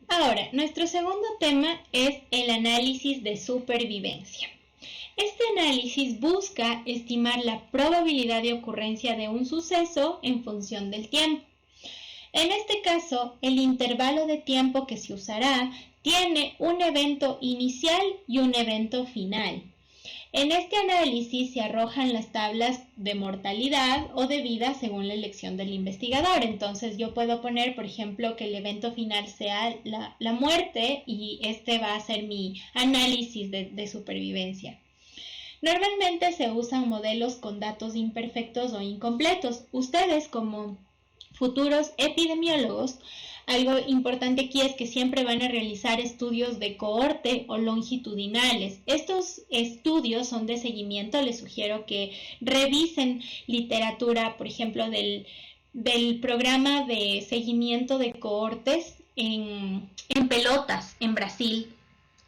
A: Ahora, nuestro segundo tema es el análisis de supervivencia. Este análisis busca estimar la probabilidad de ocurrencia de un suceso en función del tiempo. En este caso, el intervalo de tiempo que se usará tiene un evento inicial y un evento final. En este análisis se arrojan las tablas de mortalidad o de vida según la elección del investigador. Entonces yo puedo poner, por ejemplo, que el evento final sea la muerte y este va a ser mi análisis de supervivencia. Normalmente se usan modelos con datos imperfectos o incompletos. Ustedes, como futuros epidemiólogos, algo importante aquí es que siempre van a realizar estudios de cohorte o longitudinales. Estos estudios son de seguimiento. Les sugiero que revisen literatura, por ejemplo, del programa de seguimiento de cohortes en pelotas en Brasil.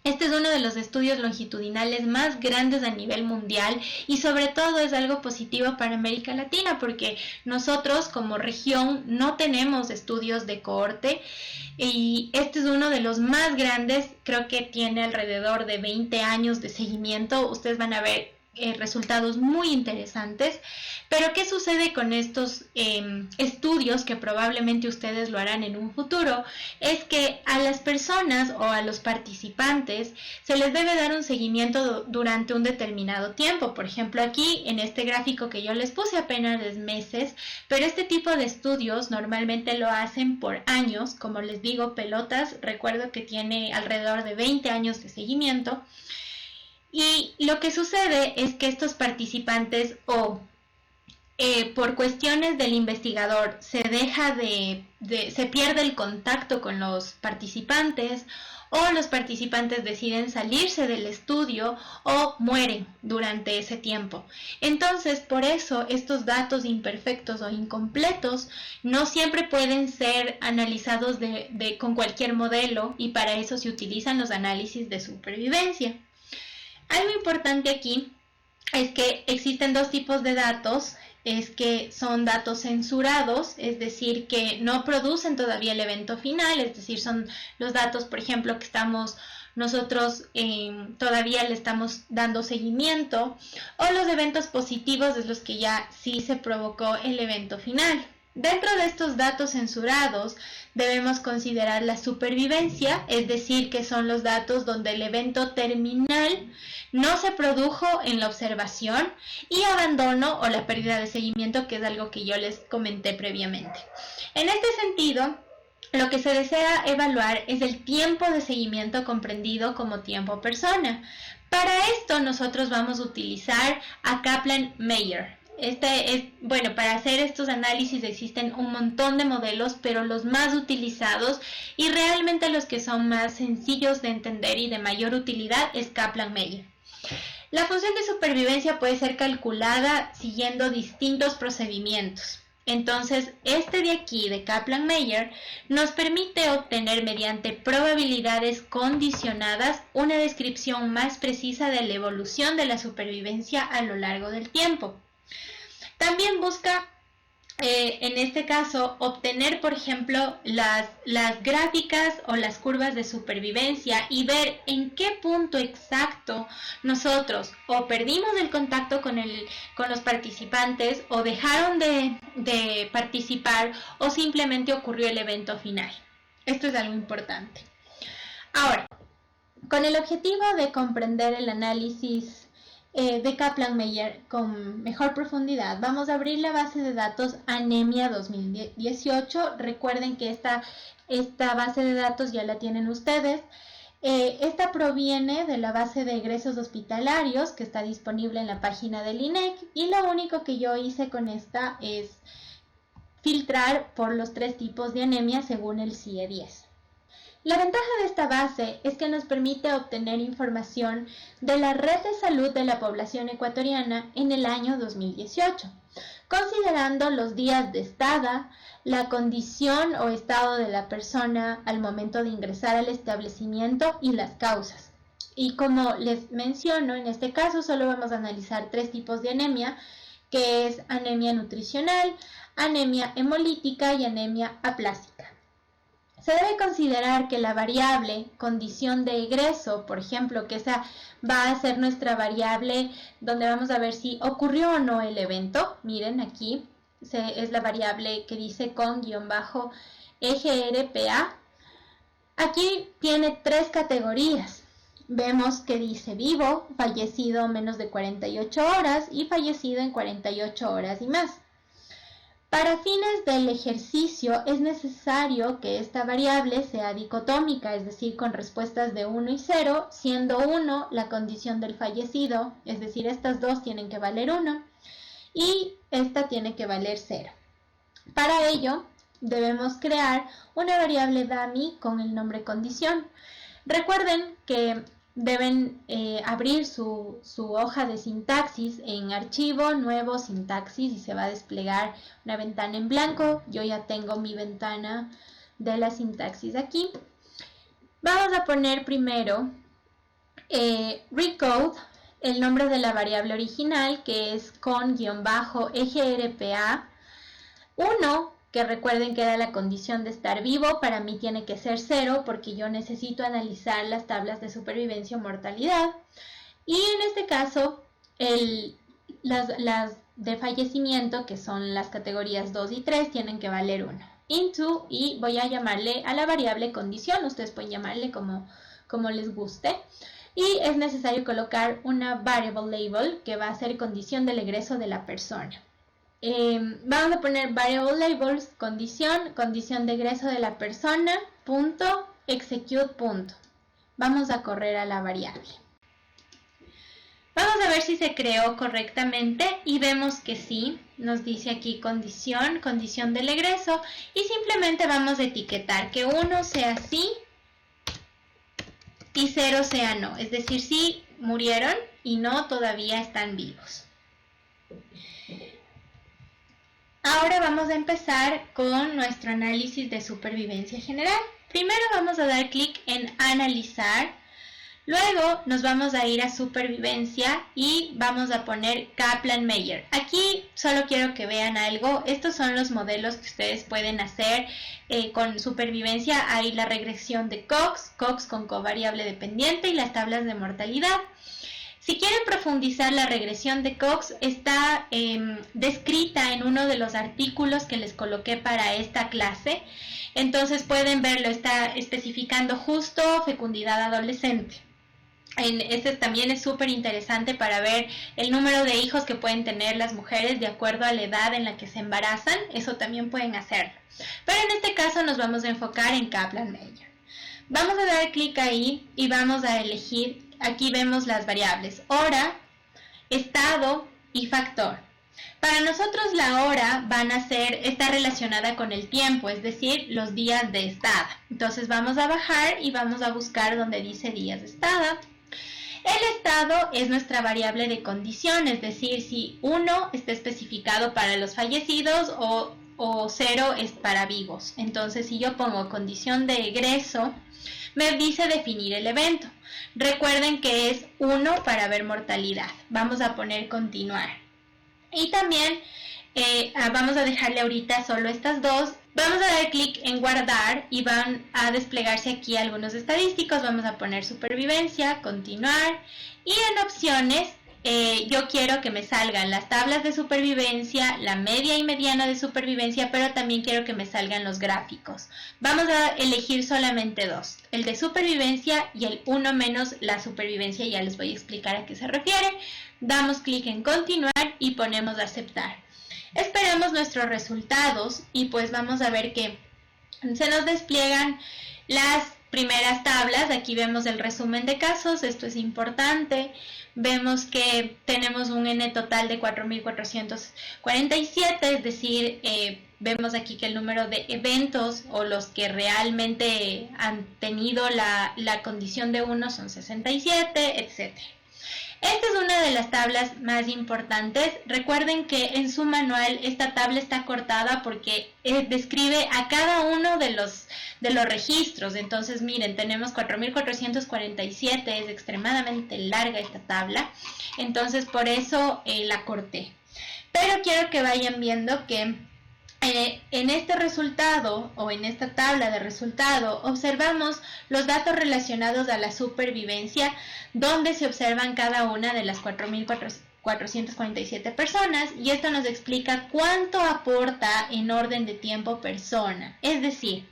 A: Este es uno de los estudios longitudinales más grandes a nivel mundial y sobre todo es algo positivo para América Latina porque nosotros como región no tenemos estudios de cohorte y este es uno de los más grandes, creo que tiene alrededor de 20 años de seguimiento. Ustedes van a ver resultados muy interesantes. Pero ¿qué sucede con estos estudios que probablemente ustedes lo harán en un futuro? Es que a las personas o a los participantes se les debe dar un seguimiento durante un determinado tiempo. Por ejemplo, aquí en este gráfico que yo les puse apenas es meses, pero este tipo de estudios normalmente lo hacen por años. Como les digo, pelotas, recuerdo que tiene alrededor de 20 años de seguimiento. Y lo que sucede es que estos participantes por cuestiones del investigador se pierde el contacto con los participantes o los participantes deciden salirse del estudio o mueren durante ese tiempo. Entonces, por eso estos datos imperfectos o incompletos no siempre pueden ser analizados con cualquier modelo y para eso se utilizan los análisis de supervivencia. Algo importante aquí es que existen dos tipos de datos, es que son datos censurados, es decir, que no producen todavía el evento final, es decir, son los datos, por ejemplo, que nosotros todavía le estamos dando seguimiento, o los eventos positivos es los que ya sí se provocó el evento final. Dentro de estos datos censurados debemos considerar la supervivencia, es decir, que son los datos donde el evento terminal no se produjo en la observación, y abandono o la pérdida de seguimiento, que es algo que yo les comenté previamente. En este sentido, lo que se desea evaluar es el tiempo de seguimiento comprendido como tiempo persona. Para esto nosotros vamos a utilizar a Kaplan-Meier. Para hacer estos análisis existen un montón de modelos, pero los más utilizados y realmente los que son más sencillos de entender y de mayor utilidad es Kaplan-Meier. La función de supervivencia puede ser calculada siguiendo distintos procedimientos. Entonces, este de aquí, de Kaplan-Meier, nos permite obtener mediante probabilidades condicionadas una descripción más precisa de la evolución de la supervivencia a lo largo del tiempo. También busca, en este caso, obtener, por ejemplo, las gráficas o las curvas de supervivencia y ver en qué punto exacto nosotros o perdimos el contacto con los participantes o dejaron de participar o simplemente ocurrió el evento final. Esto es algo importante. Ahora, con el objetivo de comprender el análisis de Kaplan-Meier con mejor profundidad, vamos a abrir la base de datos Anemia 2018. Recuerden que esta base de datos ya la tienen ustedes. Esta proviene de la base de egresos hospitalarios que está disponible en la página del INEC, y lo único que yo hice con esta es filtrar por los 3 tipos de anemia según el CIE-10. La ventaja de esta base es que nos permite obtener información de la red de salud de la población ecuatoriana en el año 2018, considerando los días de estada, la condición o estado de la persona al momento de ingresar al establecimiento y las causas. Y como les menciono, en este caso solo vamos a analizar 3 tipos de anemia, que es anemia nutricional, anemia hemolítica y anemia aplásica. Se debe considerar que la variable condición de egreso, por ejemplo, que esa va a ser nuestra variable donde vamos a ver si ocurrió o no el evento. Miren aquí, es la variable que dice con-EGRPA. Aquí tiene 3 categorías. vemos que dice vivo, fallecido menos de 48 horas y fallecido en 48 horas y más. Para fines del ejercicio es necesario que esta variable sea dicotómica, es decir, con respuestas de 1 y 0, siendo 1 la condición del fallecido, es decir, estas dos tienen que valer 1 y esta tiene que valer 0. Para ello, debemos crear una variable dummy con el nombre condición. Recuerden que deben abrir su hoja de sintaxis en archivo, nuevo, sintaxis, y se va a desplegar una ventana en blanco. Yo ya tengo mi ventana de la sintaxis aquí. Vamos a poner primero recode, el nombre de la variable original, que es con-egrpa 1, que recuerden que era la condición de estar vivo. Para mí tiene que ser 0 porque yo necesito analizar las tablas de supervivencia o mortalidad. Y en este caso, las de fallecimiento, que son las categorías 2 y 3, tienen que valer 1. Into, y voy a llamarle a la variable condición, ustedes pueden llamarle como les guste. Y es necesario colocar una variable label que va a ser condición del egreso de la persona. Vamos a poner variable labels, condición de egreso de la persona, punto, execute, punto. Vamos a correr a la variable. Vamos a ver si se creó correctamente y vemos que sí, nos dice aquí condición del egreso, y simplemente vamos a etiquetar que 1 sea sí y 0 sea no, es decir, sí murieron y no todavía están vivos. Ahora vamos a empezar con nuestro análisis de supervivencia general. Primero vamos a dar clic en analizar, luego nos vamos a ir a supervivencia y vamos a poner Kaplan-Meier. Aquí solo quiero que vean algo, estos son los modelos que ustedes pueden hacer con supervivencia. Hay la regresión de Cox con covariable dependiente y las tablas de mortalidad. Si quieren profundizar, la regresión de Cox está descrita en uno de los artículos que les coloqué para esta clase. Entonces pueden verlo, está especificando justo fecundidad adolescente. Este también es súper interesante para ver el número de hijos que pueden tener las mujeres de acuerdo a la edad en la que se embarazan. Eso también pueden hacerlo. Pero en este caso nos vamos a enfocar en Kaplan-Meier. Vamos a dar clic ahí y vamos a elegir. Aquí vemos las variables hora, estado y factor. Para nosotros la hora está relacionada con el tiempo, es decir, los días de estada. Entonces vamos a bajar y vamos a buscar donde dice días de estada. El estado es nuestra variable de condición, es decir, si 1 está especificado para los fallecidos o 0 es para vivos. Entonces si yo pongo condición de egreso, me dice definir el evento. Recuerden que es 1 para ver mortalidad. Vamos a poner continuar. Y también vamos a dejarle ahorita solo estas dos. Vamos a dar clic en guardar y van a desplegarse aquí algunos estadísticos. Vamos a poner supervivencia, continuar. Y en opciones yo quiero que me salgan las tablas de supervivencia, la media y mediana de supervivencia, pero también quiero que me salgan los gráficos. Vamos a elegir solamente dos, el de supervivencia y el 1 menos la supervivencia, ya les voy a explicar a qué se refiere. Damos clic en continuar y ponemos aceptar. Esperamos nuestros resultados y pues vamos a ver que se nos despliegan las primeras tablas. Aquí vemos el resumen de casos, esto es importante. Vemos que tenemos un N total de 4.447, es decir, vemos aquí que el número de eventos o los que realmente han tenido la condición de 1 son 67, etc. Esta es una de las tablas más importantes. Recuerden que en su manual esta tabla está cortada porque describe a cada uno de los registros. Entonces miren, tenemos 4.447, es extremadamente larga esta tabla. Entonces por eso la corté. Pero quiero que vayan viendo que en este resultado o en esta tabla de resultado observamos los datos relacionados a la supervivencia, donde se observan cada una de las 4.447 personas, y esto nos explica cuánto aporta en orden de tiempo persona. Es decir,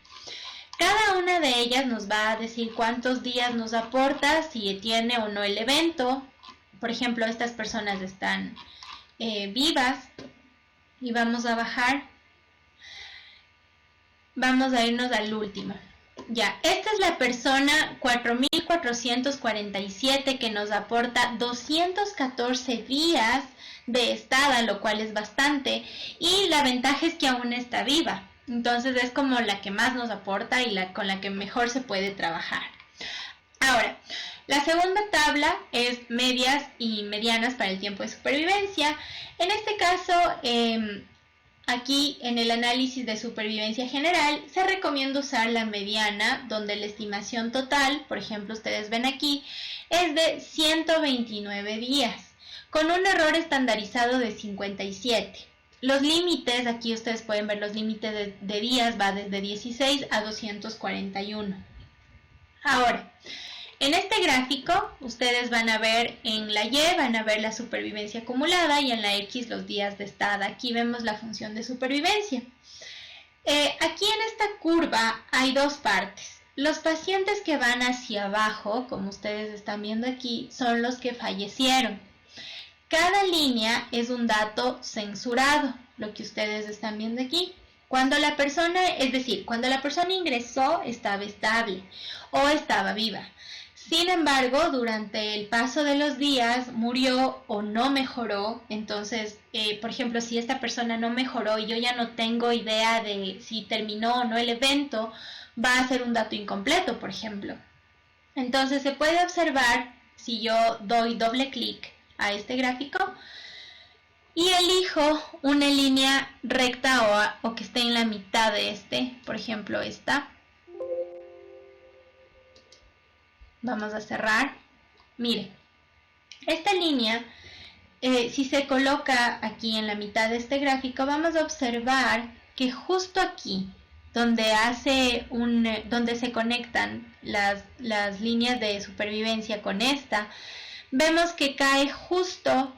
A: Cada una de ellas nos va a decir cuántos días nos aporta, si tiene o no el evento. Por ejemplo, estas personas están vivas y vamos a bajar. Vamos a irnos al último. Ya, esta es la persona 4447 que nos aporta 214 días de estada, lo cual es bastante, y la ventaja es que aún está viva. Entonces es como la que más nos aporta y con la que mejor se puede trabajar. Ahora, la segunda tabla es medias y medianas para el tiempo de supervivencia. En este caso, aquí en el análisis de supervivencia general se recomienda usar la mediana, donde la estimación total, por ejemplo ustedes ven aquí, es de 129 días, con un error estandarizado de 57. Los límites, aquí ustedes pueden ver los límites de días, va desde 16 a 241. Ahora, en este gráfico, ustedes van a ver en la Y, van a ver la supervivencia acumulada y en la X los días de estada. Aquí vemos la función de supervivencia. Aquí en esta curva hay dos partes. Los pacientes que van hacia abajo, como ustedes están viendo aquí, son los que fallecieron. Cada línea es un dato censurado, lo que ustedes están viendo aquí. Cuando la persona, es decir, cuando la persona ingresó estaba estable o estaba viva. Sin embargo, durante el paso de los días murió o no mejoró. Entonces, por ejemplo, si esta persona no mejoró y yo ya no tengo idea de si terminó o no el evento, va a ser un dato incompleto, por ejemplo. Entonces, se puede observar, si yo doy doble clic a este gráfico y elijo una línea recta o que esté en la mitad de este, por ejemplo esta. Vamos a cerrar. Mire, esta línea, si se coloca aquí en la mitad de este gráfico, vamos a observar que justo aquí, donde se conectan las líneas de supervivencia con esta, vemos que cae justo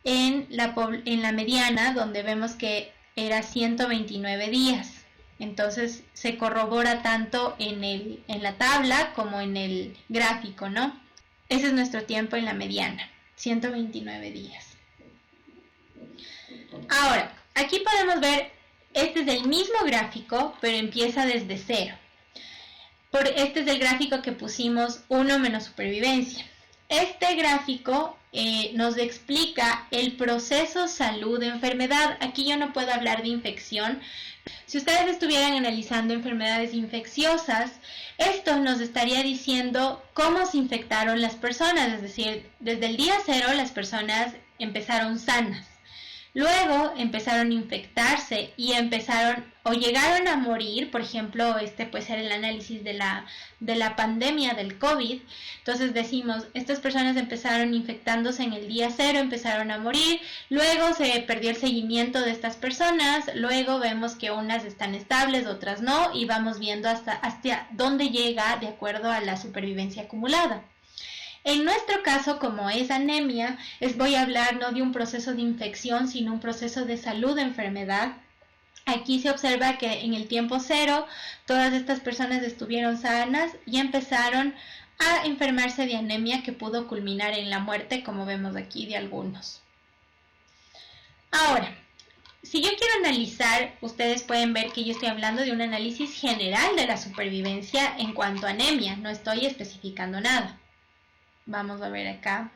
A: en la mediana, donde vemos que era 129 días. Entonces se corrobora tanto en la tabla como en el gráfico, ¿no? Ese es nuestro tiempo en la mediana, 129 días. Ahora, aquí podemos ver, este es el mismo gráfico, pero empieza desde cero. Este es el gráfico que pusimos 1 menos supervivencia. Este gráfico nos explica el proceso salud-enfermedad. Aquí yo no puedo hablar de infección. Si ustedes estuvieran analizando enfermedades infecciosas, esto nos estaría diciendo cómo se infectaron las personas, es decir, desde el día cero las personas empezaron sanas. Luego empezaron a infectarse y empezaron o llegaron a morir. Por ejemplo, este puede ser el análisis de la pandemia del COVID. Entonces decimos, estas personas empezaron infectándose en el día cero, empezaron a morir, luego se perdió el seguimiento de estas personas, luego vemos que unas están estables, otras no, y vamos viendo hasta dónde llega de acuerdo a la supervivencia acumulada. En nuestro caso, como es anemia, voy a hablar no de un proceso de infección, sino un proceso de salud-enfermedad. Aquí se observa que en el tiempo cero, todas estas personas estuvieron sanas y empezaron a enfermarse de anemia que pudo culminar en la muerte, como vemos aquí de algunos. Ahora, si yo quiero analizar, ustedes pueden ver que yo estoy hablando de un análisis general de la supervivencia en cuanto a anemia, no estoy especificando nada. Vamos a ver acá.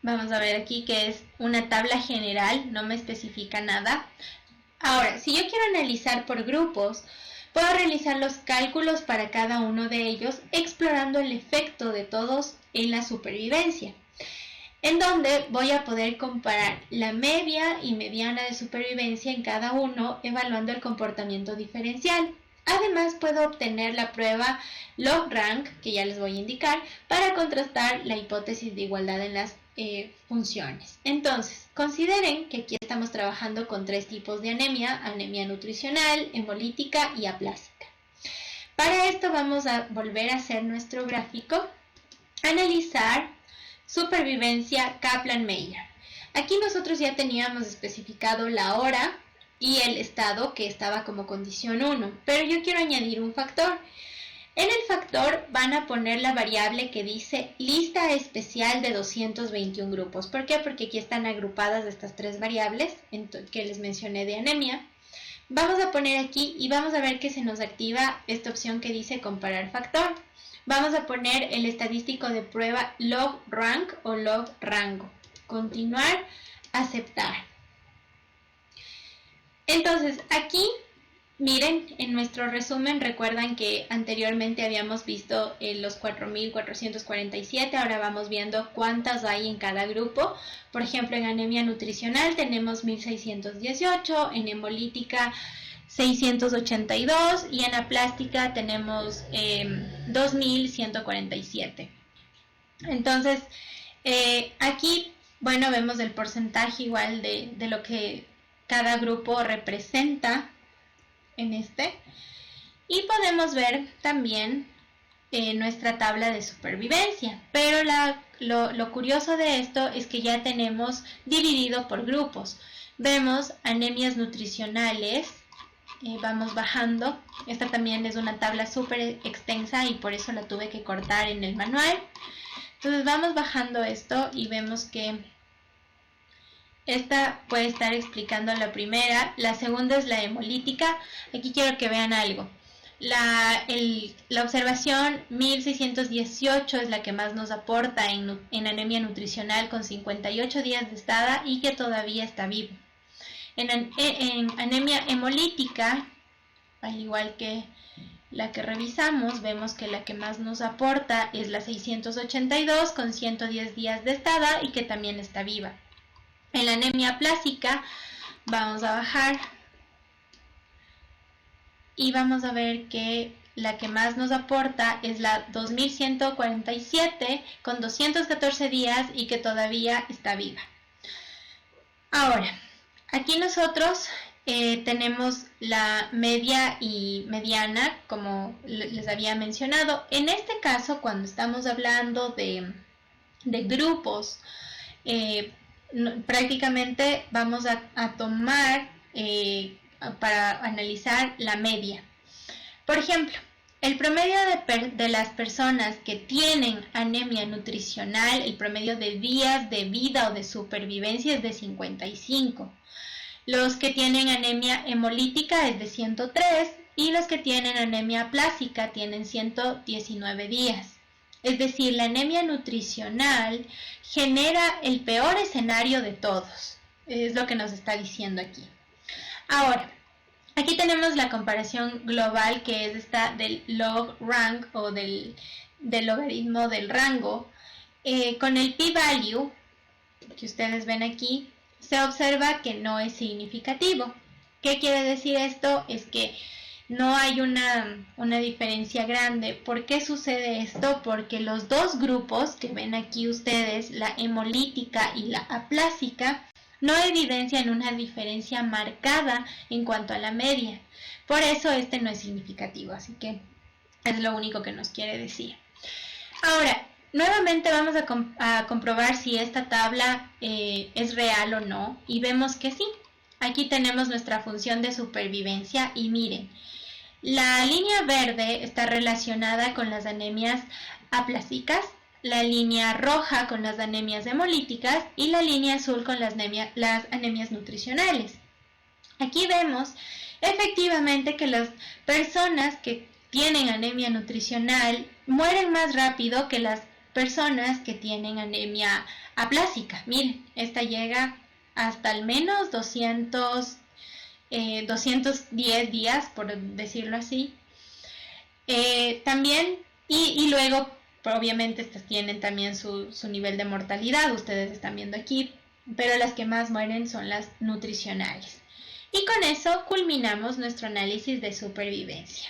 A: Vamos a ver aquí que es una tabla general, no me especifica nada. Ahora, si yo quiero analizar por grupos, puedo realizar los cálculos para cada uno de ellos, explorando el efecto de todos en la supervivencia, en donde voy a poder comparar la media y mediana de supervivencia en cada uno, evaluando el comportamiento diferencial. Además, puedo obtener la prueba log-rank, que ya les voy a indicar, para contrastar la hipótesis de igualdad en las funciones. Entonces, consideren que aquí estamos trabajando con tres tipos de anemia: anemia nutricional, hemolítica y aplásica. Para esto vamos a volver a hacer nuestro gráfico, analizar supervivencia Kaplan-Meier. Aquí nosotros ya teníamos especificado la hora y el estado que estaba como condición 1. Pero yo quiero añadir un factor. En el factor van a poner la variable que dice lista especial de 221 grupos. ¿Por qué? Porque aquí están agrupadas estas tres variables que les mencioné de anemia. Vamos a poner aquí y vamos a ver que se nos activa esta opción que dice comparar factor. Vamos a poner el estadístico de prueba log rank o log rango. Continuar, aceptar. Entonces aquí, miren, en nuestro resumen recuerdan que anteriormente habíamos visto los 4,447, ahora vamos viendo cuántas hay en cada grupo. Por ejemplo, en anemia nutricional tenemos 1,618, en hemolítica 682 y en aplástica tenemos 2,147. Entonces, aquí, bueno, vemos el porcentaje igual de lo que cada grupo representa en este, y podemos ver también nuestra tabla de supervivencia, pero lo curioso de esto es que ya tenemos dividido por grupos. Vemos anemias nutricionales, vamos bajando. Esta también es una tabla súper extensa y por eso la tuve que cortar en el manual. Entonces vamos bajando esto y vemos que esta puede estar explicando la primera, la segunda es la hemolítica. Aquí quiero que vean algo. La observación 1618 es la que más nos aporta en anemia nutricional con 58 días de estada y que todavía está vivo. En anemia hemolítica, al igual que la que revisamos, vemos que la que más nos aporta es la 682 con 110 días de estada y que también está viva. En la anemia plástica vamos a bajar y vamos a ver que la que más nos aporta es la 2147 con 214 días y que todavía está viva. Ahora, aquí nosotros tenemos la media y mediana, como les había mencionado. En este caso, cuando estamos hablando de grupos, prácticamente vamos a tomar para analizar la media. Por ejemplo, el promedio de las personas que tienen anemia nutricional, el promedio de días de vida o de supervivencia es de 55. Los que tienen anemia hemolítica es de 103 y los que tienen anemia plástica tienen 119 días. Es decir, la anemia nutricional genera el peor escenario de todos. Es lo que nos está diciendo aquí. Ahora, aquí tenemos la comparación global que es esta del log rank o del logaritmo del rango. Con el p-value que ustedes ven aquí, se observa que no es significativo. ¿Qué quiere decir esto? Es que no hay una diferencia grande. ¿Por qué sucede esto? Porque los dos grupos que ven aquí ustedes, la hemolítica y la aplásica, no evidencian una diferencia marcada en cuanto a la media. Por eso este no es significativo, así que es lo único que nos quiere decir. Ahora, nuevamente vamos a comprobar si esta tabla es real o no, y vemos que sí. Aquí tenemos nuestra función de supervivencia y miren, la línea verde está relacionada con las anemias aplásicas, la línea roja con las anemias hemolíticas y la línea azul con las anemias nutricionales. Aquí vemos efectivamente que las personas que tienen anemia nutricional mueren más rápido que las personas que tienen anemia aplásica. Miren, esta llega hasta al menos 210 días, por decirlo así. También, y luego, obviamente, estas tienen también su nivel de mortalidad, ustedes están viendo aquí, pero las que más mueren son las nutricionales. Y con eso culminamos nuestro análisis de supervivencia.